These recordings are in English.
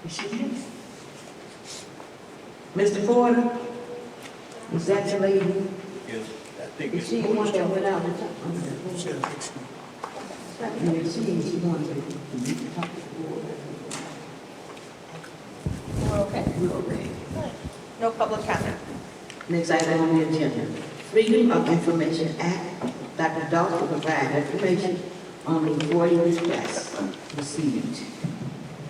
Is she here? Mr. Porter? Is that your lady? Yes, I think Is she the one that went out? She wanted to talk to the board. We're okay. We're okay. No public comment. Next item on the agenda, Freedom of Information Act. Dr. Dalton will provide information on the employee requests received.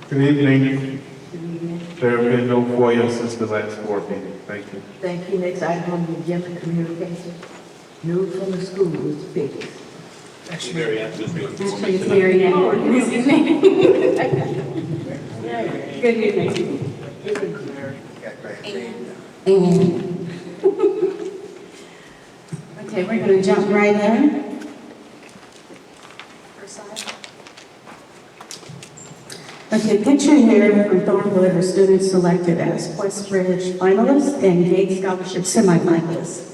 Good evening. Good evening. There have been no FOIA since the last board meeting. Thank you. Thank you. Next item on the agenda, communication. News from the school is big. Mary Ann, just do it. Actually, it's Mary Ann Horton this evening. Good evening. And okay, we're going to jump right in. First slide. Okay, picture here from Thornton are students selected as Questbridge finalists and Gates Scholarship semifinalists.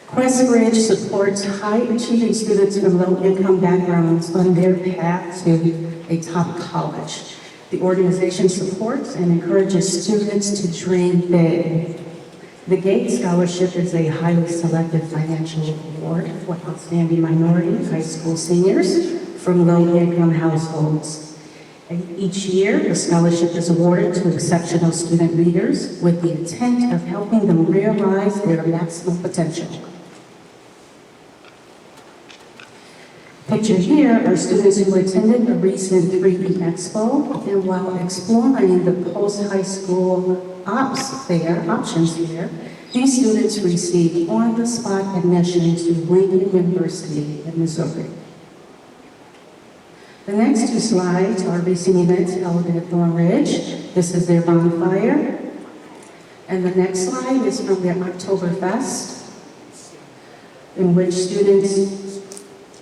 Questbridge supports high-achieving students from low-income backgrounds on their path to a top college. The organization supports and encourages students to dream big. The Gates Scholarship is a highly selective financial award for outstanding minority high school seniors from low-income households. And each year, the scholarship is awarded to exceptional student leaders with the intent of helping them realize their maximum potential. Pictured here are students who attended a recent 3D Expo, and while exploring the post-high school options fair, these students received on-the-spot admission to Lincoln University in Missouri. The next two slides are recent events held at Thorn Ridge. This is their bonfire. And the next slide is from their Oktoberfest, in which students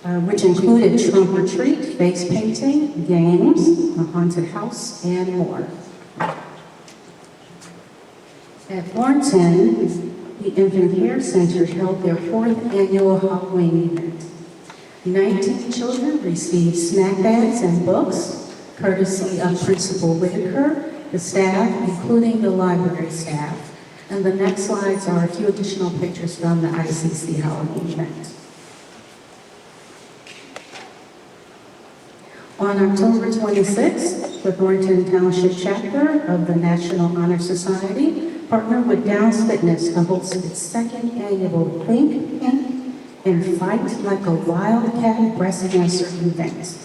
which included trunk or treat, face painting, games, a haunted house, and more. At Thornton, the Infant Care Center held their 4th annual Halloween event. 19 children received snack bags and books, courtesy of Principal Whitaker, the staff, including the library staff. And the next slides are a few additional pictures from the ICC Halloween event. On October 26th, the Thornton Township chapter of the National Honor Society partnered with Downs Fitness to host its 2nd annual Think, Pink, and Fight Like a Wildcat breast cancer event.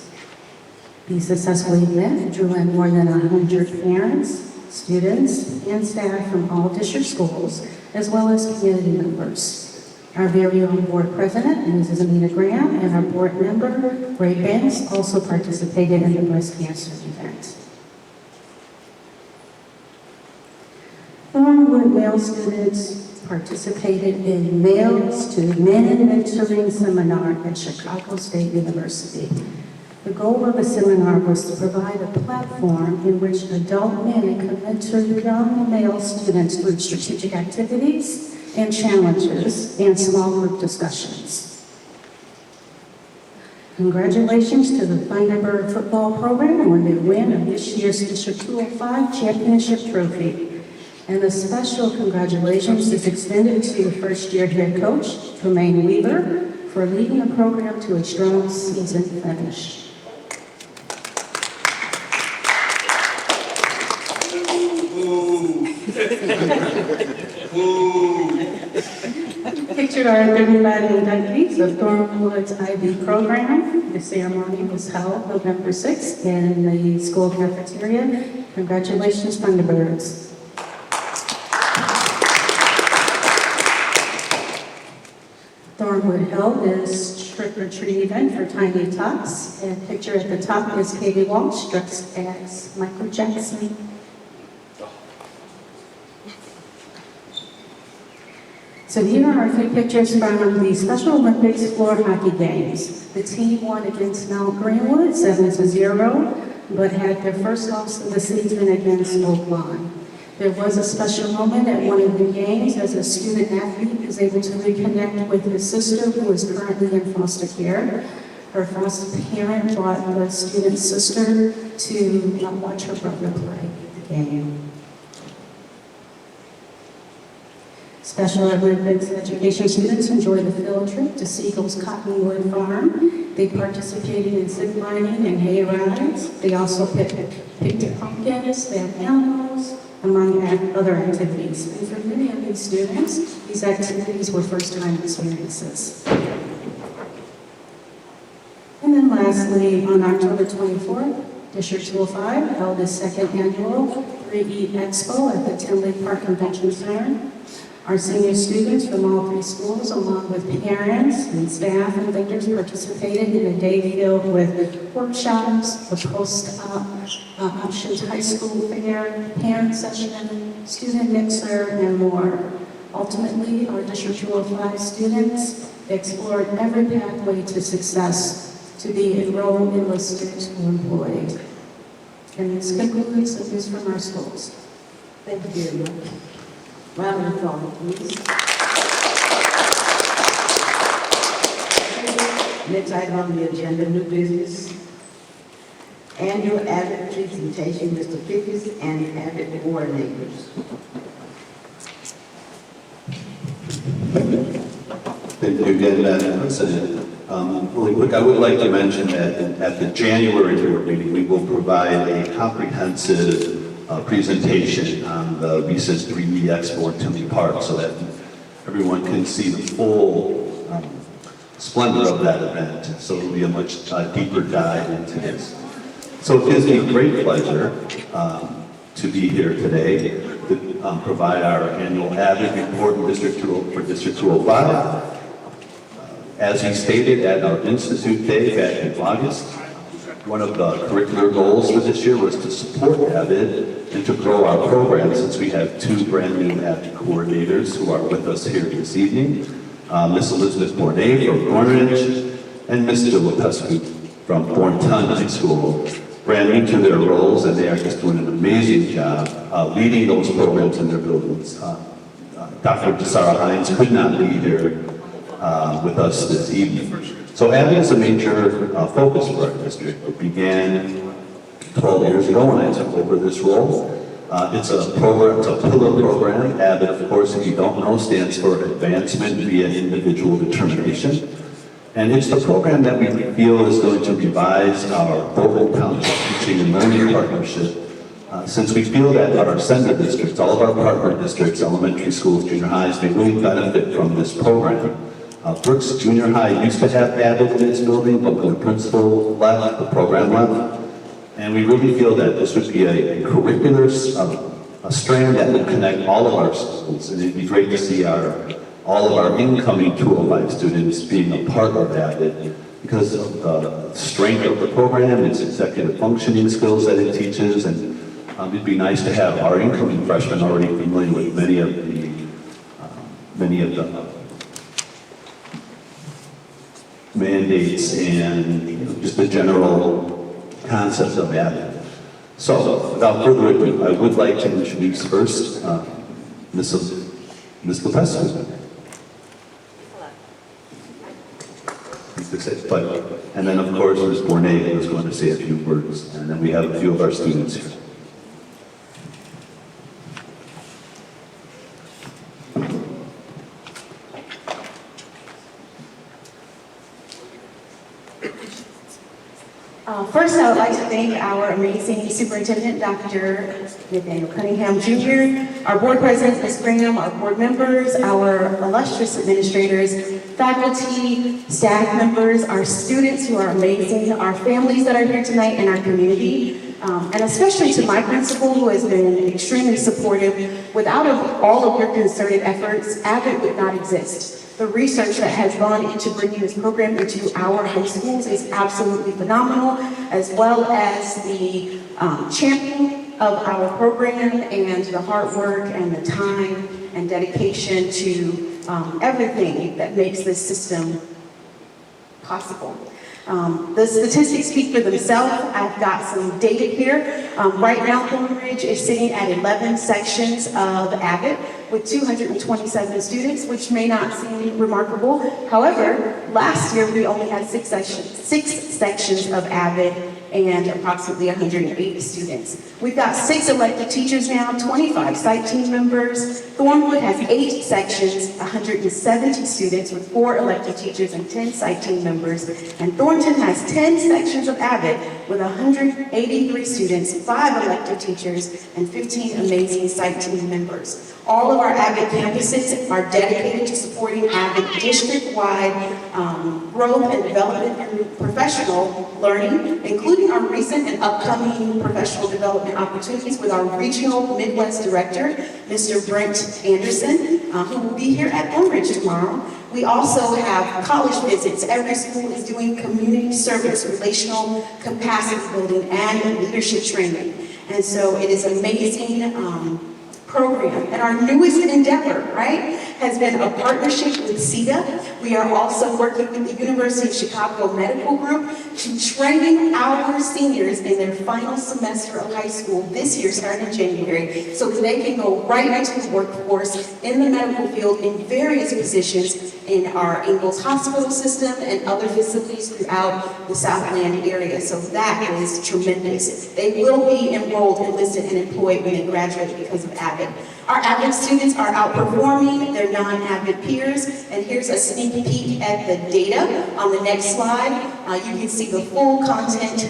The successful event drew in more than 100 parents, students, and staff from all district schools, as well as community members. Our very own board president, Mrs. Amina Graham, and our board member, Ray Banks, also participated in the breast cancer event. Thornwood male students participated in Males to Men Mentoring Seminar at Chicago State University. The goal of the seminar was to provide a platform in which adult men could mentor young male students through strategic activities and challenges and small group discussions. Congratulations to the Thunderbird football program on their win of this year's District 205 championship trophy. And a special congratulations is extended to first-year head coach, Tremaine Weaver, for leading the program to a strong season finish. Pictured are 35 inductees of Thornwood's IB program. The ceremony was held November 6th in the school cafeteria. Congratulations, Thunderbirds. Thornwood held this trick-or-treat event for Tiny Tots, and picture at the top is Katie Walsh dressed as Michael Jackson. So here are a few pictures from the Special Olympics floor hockey games. The team won against Mount Greenwood 7-0, but had their first loss of the season against Oak Lawn. There was a special moment at one of the games as a student athlete was able to reconnect with his sister, who is currently in foster care. Her foster parent brought the student's sister to watch her brother play. game. Special Olympics education students enjoy the field trip to Siegel's Cottonwood Farm. They participated in zip lining and hay rides. They also picked pumpkins, they have animals, among other activities. And for many of these students, these activities were first-time experiences. And then lastly, on October 24th, District 205 held its second annual 3E Expo at the Tinley Park Convention Center. Our senior students from all three schools, along with parents and staff and vendors, participated in a day filled with workshops, a post-options high school fair, parent session, student mixer, and more. Ultimately, our District 205 students explored every pathway to success, to be enrolled, enlisted, or employed. And this concludes the news from our schools. Thank you very much. Round of applause, please. Next item on the agenda, new business. Annual Abbott presentation, Mr. Pickens and Abbott coordinators. Thank you again, Madam President. Really quick, I would like to mention that at the January board meeting, we will provide a comprehensive presentation on the recent 3E Expo at Tinley Park so that everyone can see the full splendor of that event. So it'll be a much deeper dive into this. So it gives me great pleasure to be here today to provide our annual Abbott report for District 205. As we stated at our Institute Day back in August, one of the curricular goals for this year was to support Abbott and to grow our program, since we have two brand new Abbott coordinators who are with us here this evening, Miss Elizabeth Bournet from Thornton and Miss Jill Lepescu from Thornton High School. Brand new to their roles, and they are just doing an amazing job leading those programs in their buildings. Dr. Desara Hines could not be here with us this evening. So Abbott is a major focus for our district. It began 12 years ago when I took over this role. It's a program, it's a pillar program. Abbott, of course, if you don't know, stands for Advancement via Individual Determination. And it's the program that we feel is going to revise our Thornton Township teaching and learning partnership, since we feel that our sender districts, all of our partner districts, elementary schools, junior highs, they really benefit from this program. Brooks Junior High used to have Abbott in its building, but when the principal left, the program left. And we really feel that this would be a curricular strand that would connect all of our schools. And it'd be great to see all of our incoming 205 students being a part of Abbott because of the strength of the program, its executive functioning skills that it teaches, and it'd be nice to have our incoming freshmen already familiar with many of the mandates and just the general concepts of Abbott. So, without further ado, I would like to introduce first Ms. Lepescu. And then, of course, Ms. Bournet is going to say a few words, and then we have a few of our students here. First, I would like to thank our amazing superintendent, Dr. Nathaniel Cunningham Jr., our board president, Ms. Graham, our board members, our illustrious administrators, faculty, staff members, our students who are amazing, our families that are here tonight, and our community. And especially to my principal, who has been extremely supportive. Without all of your concerted efforts, Abbott would not exist. The research that has gone into bringing this program into our high schools is absolutely phenomenal, as well as the championing of our program and the hard work and the time and dedication to everything that makes this system possible. The statistics speak for themselves. I've got some data here. Right now, Thorn Ridge is sitting at 11 sections of Abbott with 227 students, which may not seem remarkable. However, last year we only had six sections of Abbott, and approximately 180 students. We've got 6 elected teachers now, 25 site team members. Thornwood has 8 sections, 170 students with 4 elected teachers and 10 site team members. And Thornton has 10 sections of Avid with 183 students, 5 elected teachers, and 15 amazing site team members. All of our Avid campuses are dedicated to supporting Avid district-wide growth and development and professional learning, including our recent and upcoming professional development opportunities with our regional Midwest director, Mr. Brent Anderson, who will be here at Thornridge tomorrow. We also have college visits. Every school is doing community service, relational capacity building, and leadership training. And so it is amazing program. And our newest endeavor, right, has been a partnership with CETA. We are also working with the University of Chicago Medical Group to train our seniors in their final semester of high school this year, starting in January, so that they can go right into the workforce in the medical field in various positions in our Ingalls Hospital system and other facilities throughout the Southland area. So that is tremendous. They will be enrolled, enlisted, and employed when they graduate because of AVID. Our AVID students are outperforming their non-AVID peers, and here's a sneak peek at the data on the next slide. You can see the full content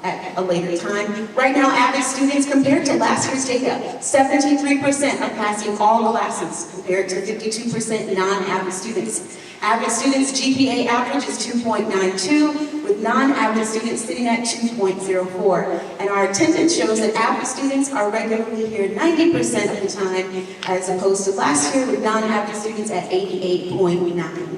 at a later time. Right now, AVID students, compared to last year's data, 73% are passing all classes, compared to 52% non-AVID students. AVID students' GPA average is 2.92, with non-AVID students sitting at 2.04. And our attendance shows that AVID students are regularly here 90% of the time, as opposed to last year with non-AVID students at 88.9.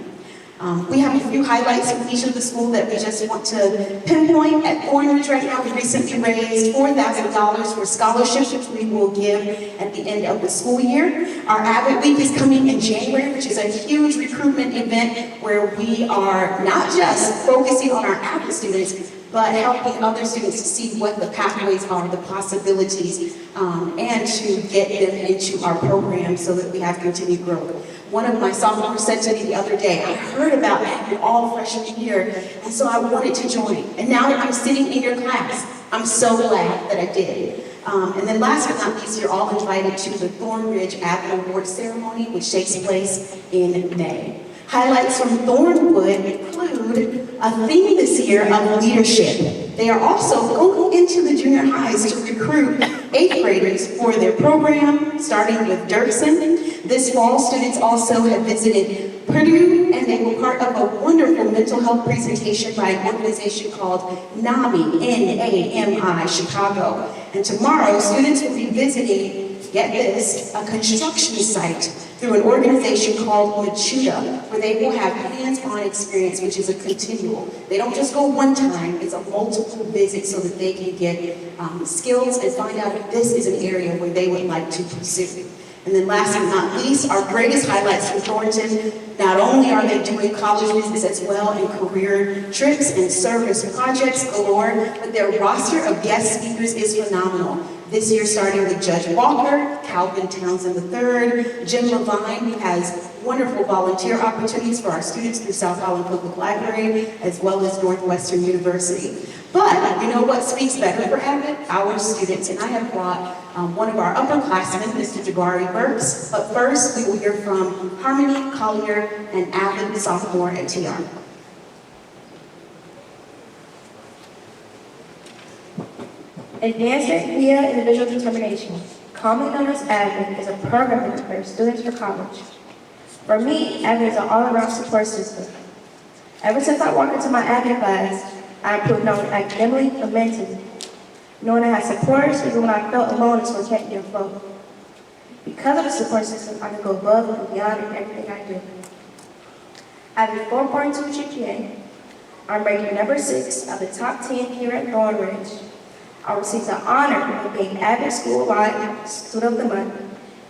We have a few highlights from each of the schools that we just want to pinpoint. At Thornridge right now, we recently raised $4,000 for scholarships, which we will give at the end of the school year. Our AVID Week is coming in January, which is a huge recruitment event where we are not just focusing on our AVID students, but helping other students to see what the pathways are, the possibilities, and to get them into our program so that we have continued growth. One of my sophomores said to me the other day, I heard about it all freshman year, and so I wanted to join. And now that I'm sitting in your class, I'm so glad that I did. And then last but not least, you're all invited to the Thornridge AVID Award Ceremony, which takes place in May. Highlights from Thornwood include a theme this year of leadership. They are also going into the junior highs to recruit 8th graders for their program, starting with Dirksen. This fall, students also have visited Purdue, and they were part of a wonderful mental health presentation by an organization called NAMI, N-A-M-I, Chicago. And tomorrow, students will be visiting, get this, a construction site through an organization called Machuda, where they will have hands-on experience, which is a continual. They don't just go one time, it's a multiple visit so that they can get skills and find out if this is an area where they would like to pursue. And then last but not least, our greatest highlights from Thornton, not only are they doing college visits as well and career trips and service projects galore, but their roster of guest speakers is phenomenal. This year, starting with Judge Walker, Calvin Townsend III, Jim Levine, who has wonderful volunteer opportunities for our students through South Holland Public Library, as well as Northwestern University. But you know what speaks better for AVID? Our students. And I have brought one of our upperclassmen, Mr. Jabari Burks. But first, we will hear from Harmony Collier, an AVID sophomore at TR. Advancement via Individual Determination, commonly known as AVID, is a program that prepares students for college. For me, AVID is an all-around support system. Ever since I walked into my AVID class, I improved not only academically but mentally. Knowing I had supporters even when I felt alone is what kept me afloat. Because of the support system, I can go above and beyond in everything I do. I have a 4.2 GPA. I'm ranked number 6 of the top 10 here at Thornridge. I received the honor of being AVID School-wide Student of the Month.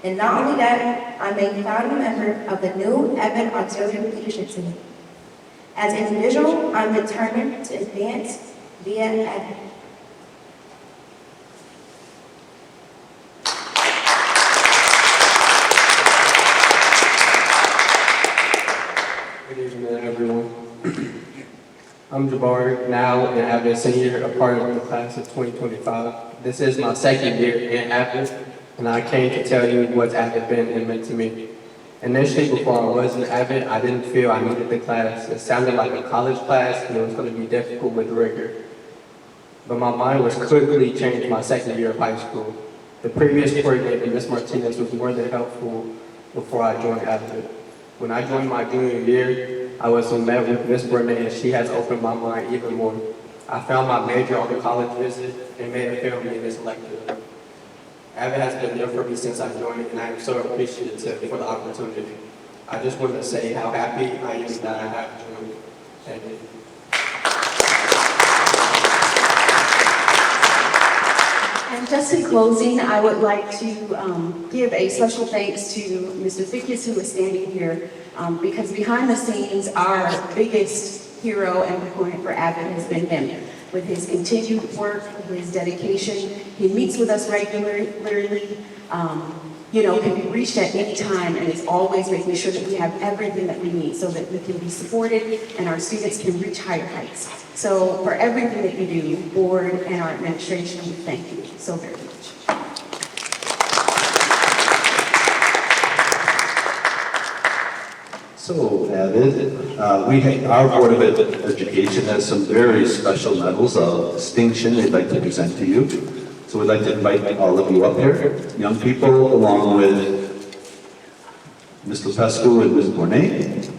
And not only that, I'm a founding member of the new AVID Auxiliary Leadership Team. As an individual, I'm determined to advance via AVID. Good evening, everyone. I'm Jabari, now an Avid senior, a part of the class of 2025. This is my second year in Avid, and I came to tell you what Avid been and meant to me. Initially, before I was in Avid, I didn't feel I needed the class. It sounded like a college class, and it was going to be difficult with rigor. But my mind was quickly changed my second year of high school. The previous coordinator, Ms. Martinez, was more than helpful before I joined Avid. When I joined my junior year, I was met with Ms. Burnett, and she has opened my mind even more. I found my major on the college visit and made a film in this elective. Avid has been there for me since I joined, and I am so appreciative for the opportunity. I just want to say how happy I am that I have joined. Thank you. And just in closing, I would like to give a special thanks to Mr. Fickus, who is standing here, because behind the scenes, our biggest hero and proponent for Avid has been him. With his continued work, his dedication, he meets with us regularly, can be reached at any time, and is always making sure that we have everything that we need so that we can be supported and our students can reach higher heights. So for everything that you do, board and our administration, we thank you so very much. So, Avid, our Board of Education has some very special medals of distinction they'd like to present to you. So we'd like to invite all of you up here, young people, along with Ms. Lopescu and Ms. Bournet.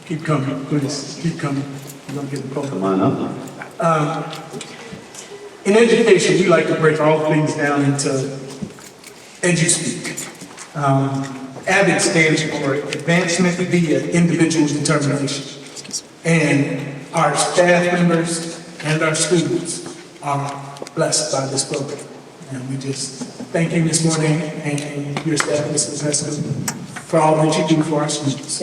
Keep coming, please, keep coming. You're gonna get the call. Come on up. In education, we like to break all things down into EduSpeak. AVID stands for Advancement via Individual Determination. And our staff members and our students are blessed by this program. And we just thank you this morning and your staff, Mrs. Pesco, for all that you do for our students.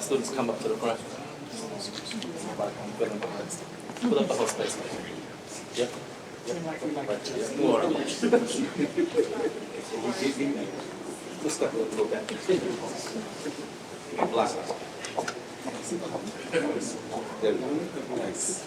Students come up to the front. Put up the whole space. Yep. More. Let's step a little back. Block. There we go. Nice.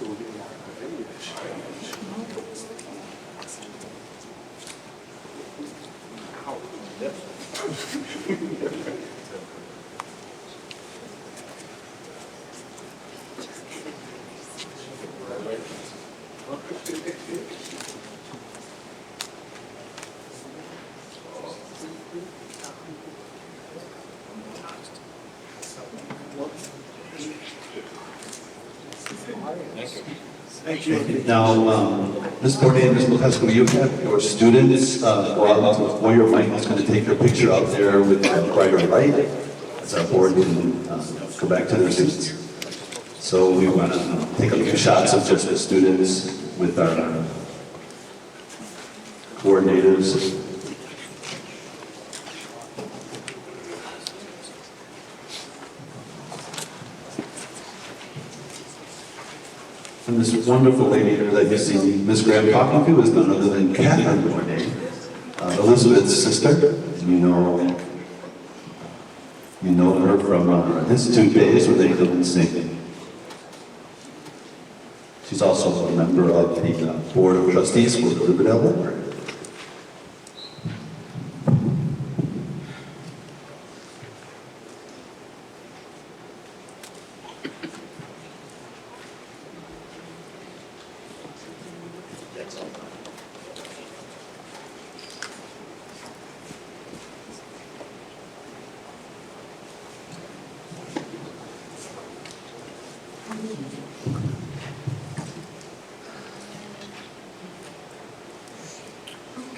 Thank you. Now, Ms. Bournet and Ms. Lopescu, you have your students go out to where your mic is going to take your picture out there with the brighter light as our board can go back to their seats. So we want to take a few shots of just the students with our coordinators. And this wonderful lady here that you see Ms. Graham talking to is none other than Catherine Bournet, Elizabeth's sister. You know her from Institute days where they live and sing. She's also a member of the Board of Trustees for the Riverdale Library.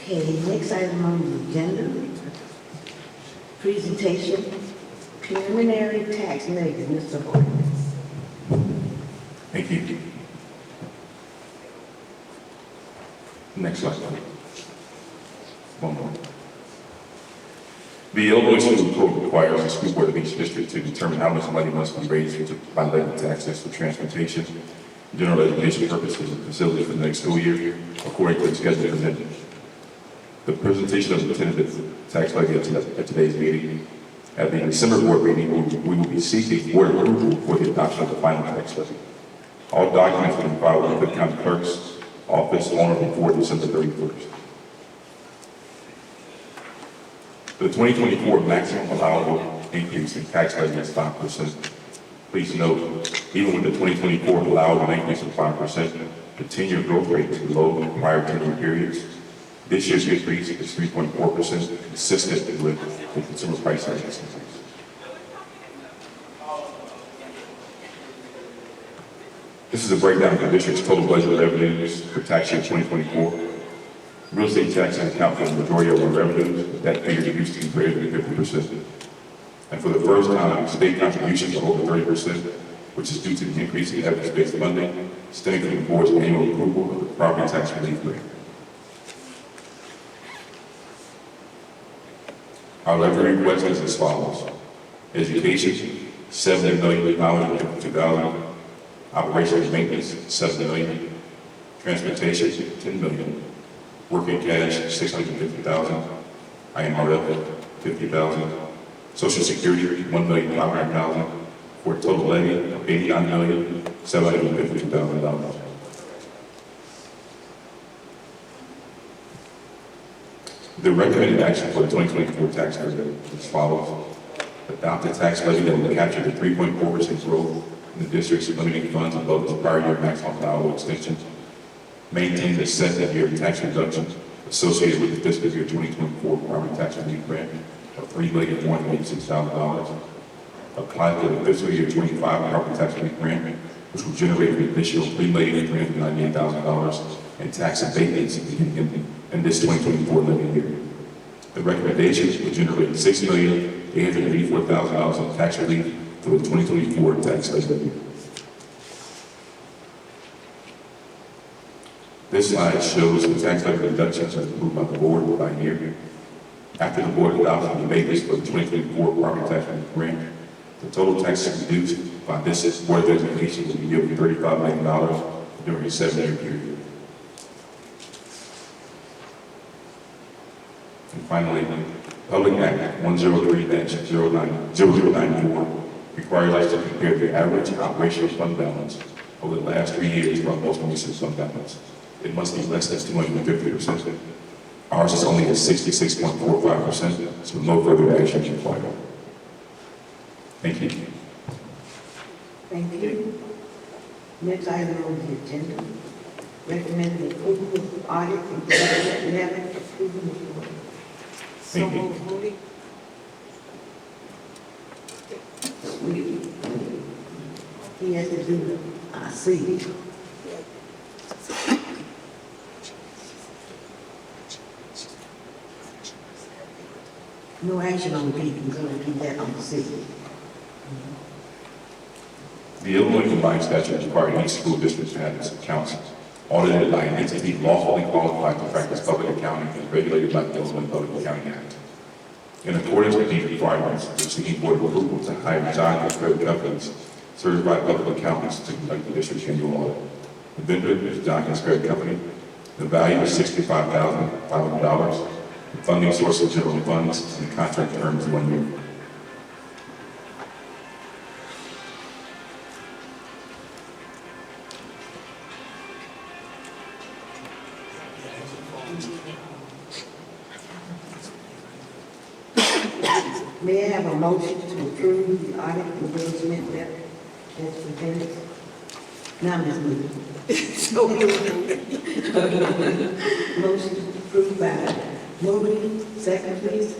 Okay, next item on the agenda, presentation, preliminary tax levy, Mr. Horton. Thank you. Next slide, please. One more. The Illinois School Code requires the school board of each district to determine how much money must be raised by levy taxes for transportation, general education purposes, and facilities for the next school year, according to the schedule presented. The presentation of the tentative tax levy at today's meeting. At the December board meeting, we will be seeking board approval for the adoption of the final tax levy. All documents will be filed with the county clerk's office on or before December 31st. The 2024 maximum allowable increase in tax levy is 5%. Please note, even with the 2024 allowable increase of 5%, the 10-year growth rate is below prior 10-year periods. This year's increase is 3.4%, consistent with the consumer price index increase. This is a breakdown of the district's total budget revenues for tax year 2024. Real estate taxes account for the majority of our revenues, but that figure used to be greater than 50%. And for the first time, state contributions are over 30%, which is due to the increase in evidence-based funding, stemming from the board's annual approval of the property tax relief grant. Our levy request is as follows. Education, $70,052,000. Operations and maintenance, $7 million. Transportation, $10 million. Working cash, $650,000. IMRF, $50,000. Social Security, $1,500,000. For a total levy of $89,752,000. The recommended action for the 2024 tax levy is as follows. Adopt a tax levy that will capture the 3.4% growth in the district's limiting funds above the prior year maximum allowable extension. Maintain the second-year tax reduction associated with the fiscal year 2024 property tax relief grant of $3,186,000. Apply for the fiscal year 25 property tax relief grant, which will generate an additional $3,398,000 in tax abatements in this 2024 levy year. The recommendations will generate $6,884,000 in tax relief for the 2024 tax levy. This slide shows the tax levy reductions as approved by the board by year. After the board adopts the abatements for the 2024 property tax relief grant, the total taxes reduced by this board designation will be nearly $35 million during a 7-year period. And finally, Public Act 103-0094 requires us to compare the average operational fund balance over the last 3 years to our most recent fund balance. It must be less than 250%. Ours is only at 66.45%, so no further action is required. Thank you. Thank you. Next item on the agenda, recommended approval of audit and level approval report. Thank you. He has to do C. No action on B, we're going to do that on C. The Illinois combined statute requires each school district to have its accounts audited by an entity lawfully qualified to practice public accounting and regulated by the Illinois Public Accounting Act. In accordance with these requirements, we're seeking board approval to hire John and Credit companies, certified public accountants, to conduct the district's annual audit. The vendor is John and Credit Company. The value is $65,500. The funding source is general funds, and the contract term is 1 year. May I have a motion to approve the audit engagement letter as presented? Now, Ms. Moody. Motion approved by Moody, second please.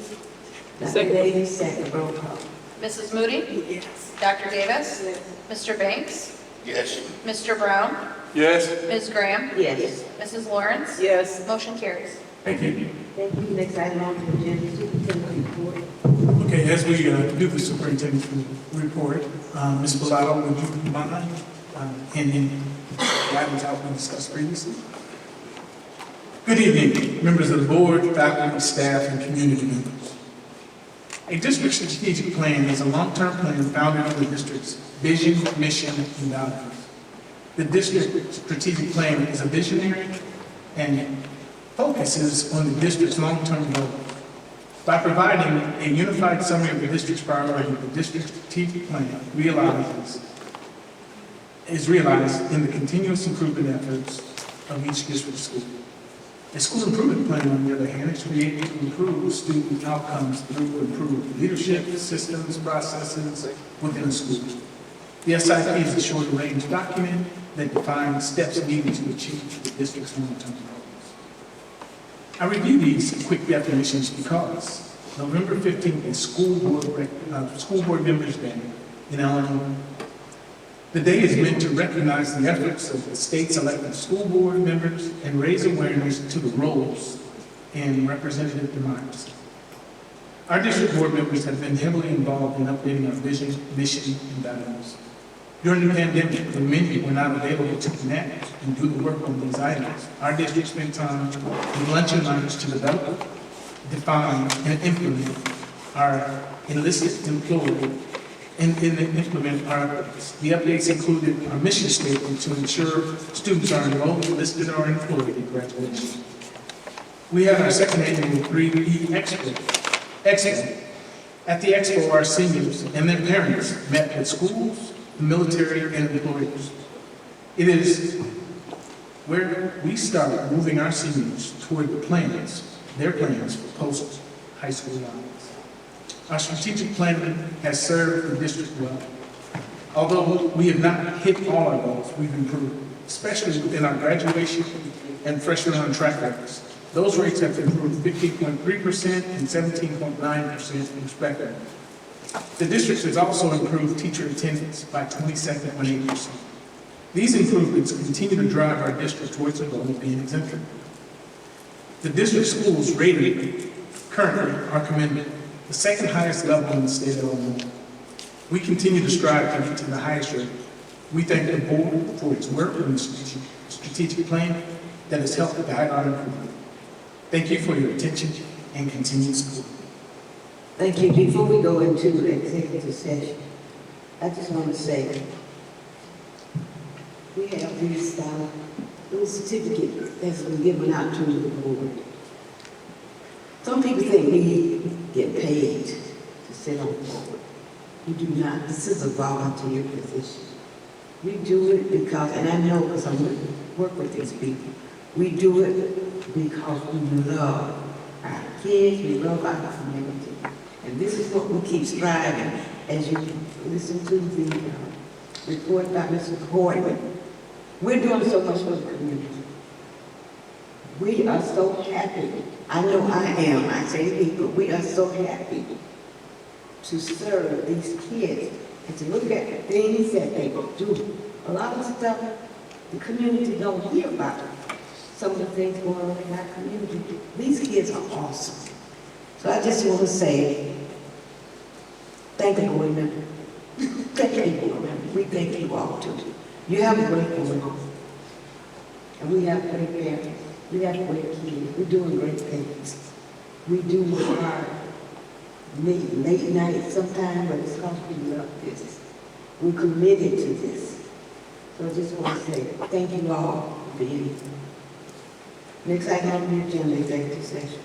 Dr. Davis, second, roll call. Mrs. Moody? Yes. Dr. Davis? Mr. Banks? Yes. Mr. Brown? Yes. Ms. Graham? Yes. Mrs. Lawrence? Yes. Motion carries. Thank you. Thank you. Next item on the agenda, superintendent report. Okay, as we do the superintendent's report, Ms. Bellato, would you mind ending the items out we discussed previously? Good evening, members of the board, faculty, staff, and community members. A district strategic plan is a long-term plan founded on the district's vision, mission, and values. The district strategic plan is a visionary and focuses on the district's long-term goals. By providing a unified summary of the district's priorities, the district strategic plan is realized in the continuous improvement efforts of each district school. A school improvement plan, on the other hand, is created to improve student outcomes through improved leadership, systems, processes within a school. The SIP is a short-range document that defines steps needed to achieve the district's long-term goals. I review these quick definitions because November 15th is School Board Members' Day in Illinois. The day is meant to recognize the efforts of the state's elected school board members and raise awareness to the roles in representative democracy. Our district board members have been heavily involved in updating our vision, mission, and values. During the pandemic, when many were not available to connect and do the work on these items, our district spent time in lunch and learns to develop, define, and implement our enlisted employee and implement our updates. The updates included our mission statement to ensure students are enrolled, enlisted, or employed at graduation. We had our second annual 3E Expo. At the Expo, our seniors and their parents met with schools, the military, and employers. It is where we start moving our seniors toward their plans for post-high school lives. Our strategic plan has served the district well. Although we have not hit all our goals, we've improved, especially within our graduation and freshman on track rates. Those rates have improved 15.3% and 17.9% respectively. The district has also improved teacher attendance by 27.8%. These improvements continue to drive our district towards the goal of being exemplary. The district schools rated currently are commended, the second highest level in the state of Illinois. We continue to strive to get to the highest rate. We thank the board for its work on the strategic plan that has helped guide our improvement. Thank you for your attention and continued support. Thank you. Before we go into executive session, I just want to say, we have these little certificates that's been given out to the board. Some people think we get paid to sit on the board. We do not. This is a volunteer position. We do it because, and I know because I'm going to work with these people, we do it because we love our kids, we love our community. And this is what we keep striving. As you listen to the report by Mr. Horton, we're doing so much for the community. We are so happy. I know I am. I say people. We are so happy to serve these kids and to look at the things that they do. A lot of stuff the community don't hear about. Some of the things going on in our community. These kids are awesome. So I just want to say, thank you, board member. Thank you, board member. We thank you all too. You have a great board. And we have great parents. We have great kids. We're doing great things. We do work hard. Late night sometimes, but it's because we love this. We're committed to this. So I just want to say thank you all for being here. Next item on the agenda, executive session.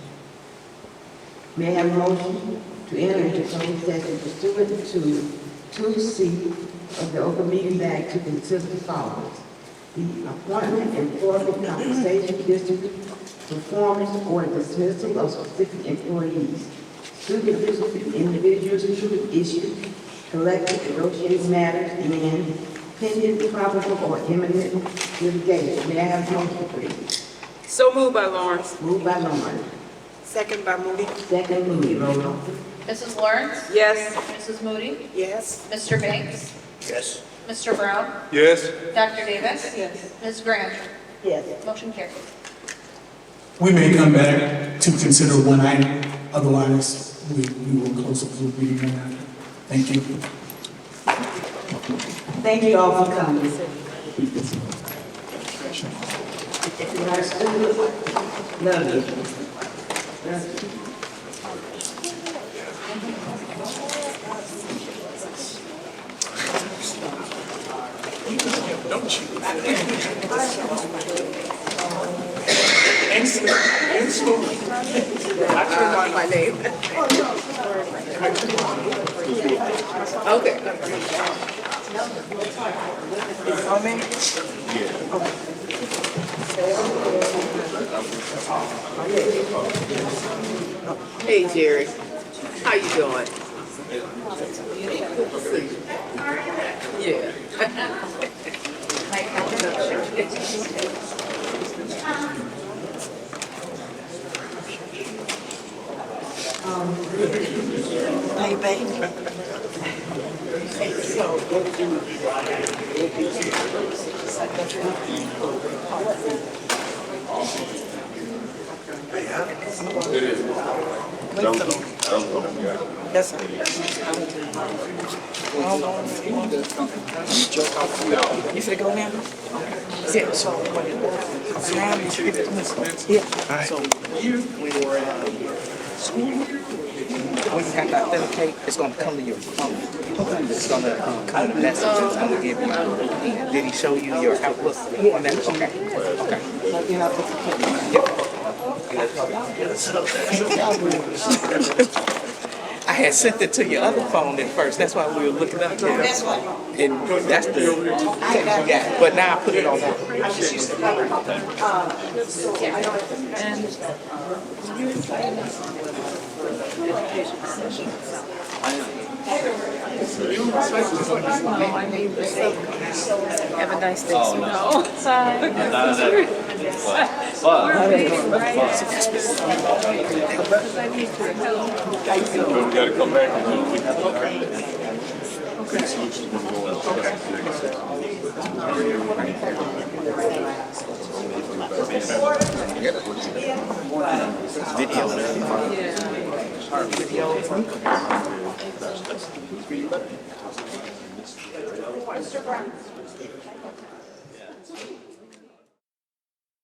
May I have a motion to enter into closed session pursuant to 2C of the Open Meetings Act to consider the following: the appointment, employment, compensation, district performance, or dismissal of specific employees, supervision of individuals to issue, collective negotiated matters, and pending probable or imminent litigation. May I have a motion, please? So moved by Lawrence. Moved by Lawrence. Second by Moody. Second, Moody. Roll call. Mrs. Lawrence? Yes. Mrs. Moody? Yes. Mr. Banks? Yes. Mr. Brown? Yes. Dr. Davis? Yes. Ms. Granger? Yes. Motion carries. We may come back to consider one item, otherwise we will close the meeting thereafter. Thank you. Thank you all for coming. Our students love you. In school. I turned on my name. Okay. Oh, man? Hey, Jerry. How you doing? Yeah. Hey, baby. That's you finna go now? Yeah, so time is 15 minutes. Yeah. So when school, when you have to authenticate, it's gonna come to your phone. It's gonna come to the message. It's gonna give you. Did he show you your outlook on that? Okay. I had sent it to your other phone at first. That's why we were looking up there. That's why. And that's the yeah. But now I put it on there. Have a nice day. We gotta come back and Video.